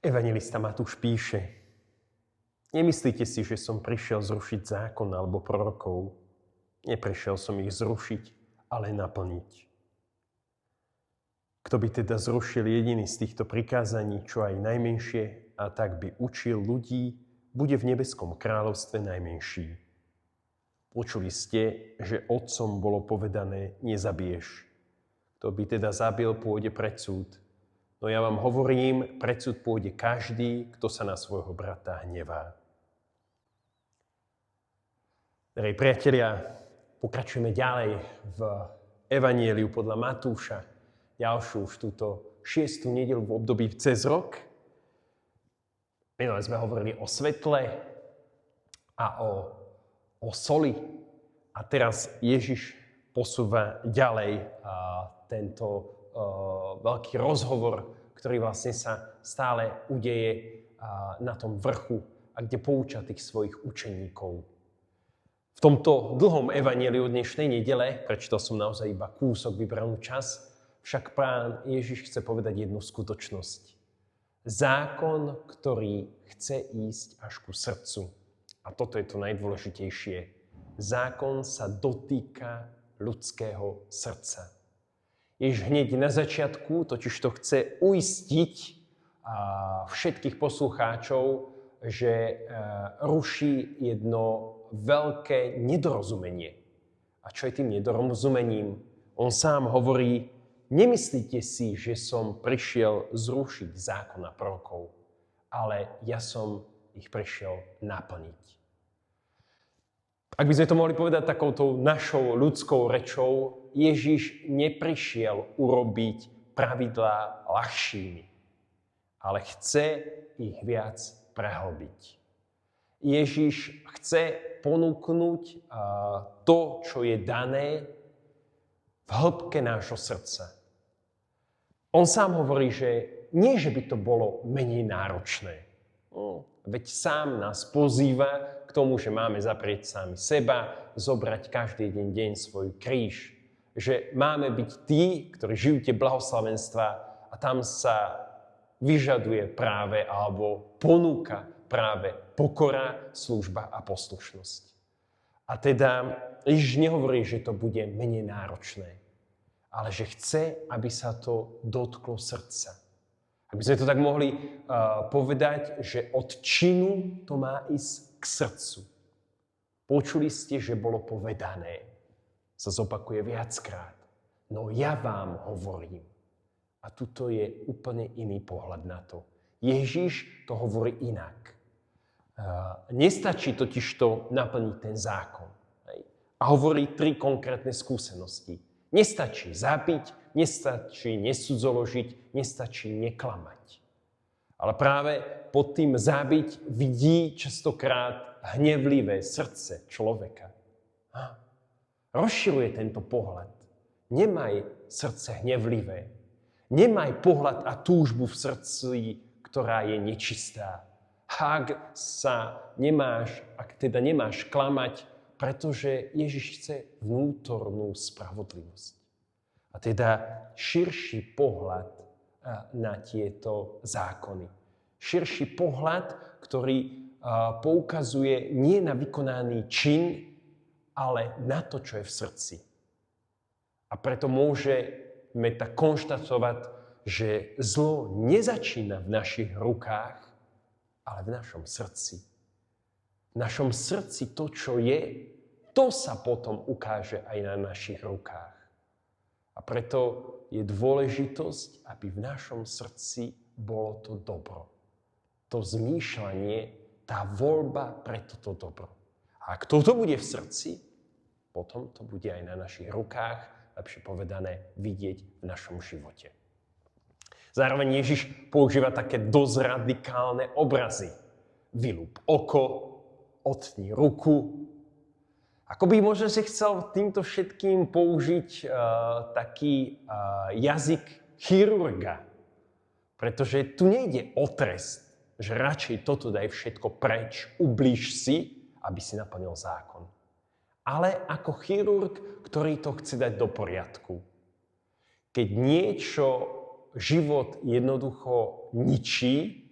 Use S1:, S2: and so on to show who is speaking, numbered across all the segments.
S1: Evanjelista Matúš píše: Nemyslíte si, že som prišiel zrušiť zákon alebo prorokov. Neprišiel som ich zrušiť, ale naplniť. Kto by teda zrušil jediný z týchto prikázaní, čo aj najmenšie, a tak by učil ľudí, bude v nebeskom kráľovstve najmenší. Počuli ste, že otcom bolo povedané: nezabiješ. Kto by teda zabil, pôjde pred súd. No ja vám hovorím, pred súd pôjde každý, kto sa na svojho brata hnevá. Drahí priatelia, pokračujeme ďalej v Evanjeliu podľa Matúša. Ďalšiu už túto 6. nedeľu v období cez rok. Minule sme hovorili o svetle a o soli. A teraz Ježiš posúva ďalej tento veľký rozhovor, ktorý vlastne sa stále udeje na tom vrchu a kde pouča tých svojich učeníkov. V tomto dlhom evanjeliu dnešnej nedele, prečítal som naozaj iba kúsok, vybranú čas, však Pán Ježiš chce povedať jednu skutočnosť. Zákon, ktorý chce ísť až ku srdcu. A toto je to najdôležitejšie. Zákon sa dotýka ľudského srdca. Ježiš hneď na začiatku totiž to chce uistiť všetkých poslucháčov, že ruší jedno veľké nedorozumenie. A čo je tým nedorozumením? On sám hovorí: nemyslíte si, že som prišiel zrušiť zákon a prorokov, ale ja som ich prišiel naplniť. Ak by sme to mohli povedať takouto našou ľudskou rečou, Ježiš neprišiel urobiť pravidlá ľahšími, ale chce ich viac prehlbiť. Ježiš chce ponúknuť to, čo je dané v hĺbke nášho srdca. On sám hovorí, že nie, že by to bolo menej náročné. Veď sám nás pozýva k tomu, že máme zaprieť sami seba, zobrať každý deň svoj kríž. Že máme byť tí, ktorí žijú tie blahoslavenstva a tam sa vyžaduje práve alebo ponúka práve pokora, služba a poslušnosť. A teda Ježiš nehovorí, že to bude menej náročné, ale že chce, aby sa to dotklo srdca. Aby sme to tak mohli povedať, že od činu to má ísť k srdcu. Počuli ste, že bolo povedané, sa zopakuje viackrát. No ja vám hovorím. A tuto je úplne iný pohľad na to. Ježiš to hovorí inak. Nestačí totižto naplniť ten zákon. A hovorí 3 konkrétne skúsenosti. Nestačí zabiť, nestačí nesudzoložiť, nestačí neklamať. Ale práve pod tým zabiť vidí častokrát hnevlivé srdce človeka. Rozširuje tento pohľad. Nemaj srdce hnevlivé. Nemaj pohľad a túžbu v srdci, ktorá je nečistá. Ak teda nemáš klamať, pretože Ježiš chce vnútornú spravodlivosť. A teda širší pohľad na tieto zákony. Širší pohľad, ktorý poukazuje nie na vykonaný čin, ale na to, čo je v srdci. A preto môžeme tak konštatovať, že zlo nezačína v našich rukách, ale v našom srdci. V našom srdci to, čo je, to sa potom ukáže aj na našich rukách. A preto je dôležitosť, aby v našom srdci bolo to dobro. To zmýšľanie, tá voľba pre toto dobro. A ak toto bude v srdci, potom to bude aj na našich rukách, lepšie povedané, vidieť v našom živote. Zároveň Ježiš používa také dosť radikálne obrazy. Vylúb oko, otni ruku. Ako by možno si chcel týmto všetkým použiť taký jazyk chirurga. Pretože tu nejde o trest, že radšej toto daj všetko preč, ublíž si, aby si naplnil zákon. Ale ako chirurg, ktorý to chce dať do poriadku. Keď niečo život jednoducho ničí,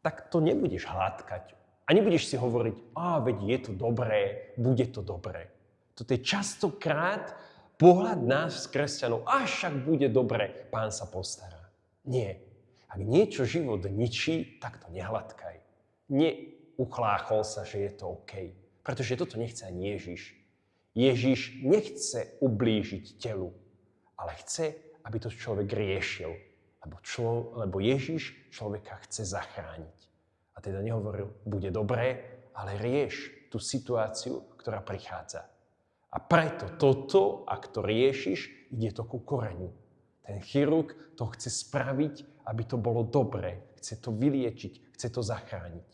S1: tak to nebudeš hladkať. A nebudeš si hovoriť, veď je to dobré, bude to dobré. Toto je častokrát pohľad nás, kresťanov, však bude dobre, Pán sa postará. Nie. Ak niečo život ničí, tak to nehladkaj. Neuchláchol sa, že je to OK. Pretože toto nechce ani Ježiš. Ježiš nechce ublížiť telu, ale chce, aby to človek riešil. Lebo Ježiš človeka chce zachrániť. A teda nehovoril, bude dobré, ale rieš tú situáciu, ktorá prichádza. A preto toto, ak to riešiš, ide to ku koreňu. Ten chirurg to chce spraviť, aby to bolo dobré. Chce to vyliečiť, chce to zachrániť.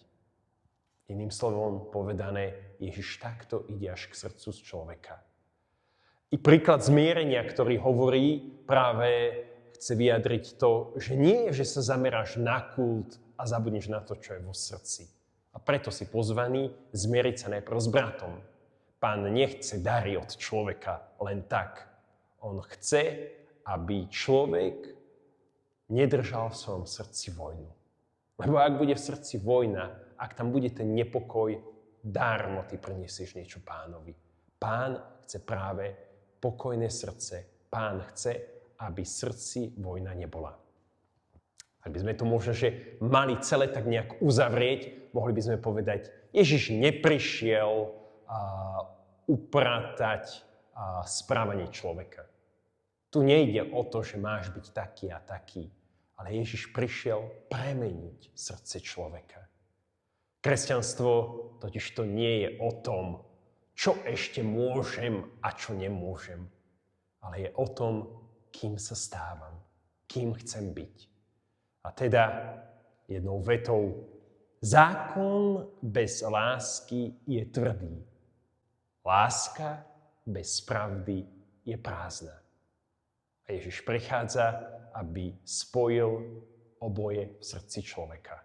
S1: Iným slovom povedané, Ježiš takto ide až k srdcu z človeka. I príklad zmierenia, ktorý hovorí, práve chce vyjadriť to, že nie je, že sa zameráš na kult a zabudneš na to, čo je vo srdci. A preto si pozvaný zmieriť sa najprv s bratom. Pán nechce dary od človeka len tak. On chce, aby človek nedržal v svojom srdci vojnu. Lebo ak bude v srdci vojna, ak tam bude ten nepokoj, dármo ty prinesieš niečo Pánovi. Pán chce práve pokojné srdce. Pán chce, aby v srdci vojna nebola. Ak by sme to možno, že mali celé tak nejak uzavrieť, mohli by sme povedať, Ježiš neprišiel upratať správanie človeka. Tu nejde o to, že máš byť taký a taký, ale Ježiš prišiel premeniť srdce človeka. Kresťanstvo totiž to nie je o tom, čo ešte môžem a čo nemôžem, ale je o tom, kým sa stávam, kým chcem byť. A teda jednou vetou, zákon bez lásky je tvrdý. Láska bez pravdy je prázdna. A Ježiš prichádza, aby spojil oboje v srdci človeka.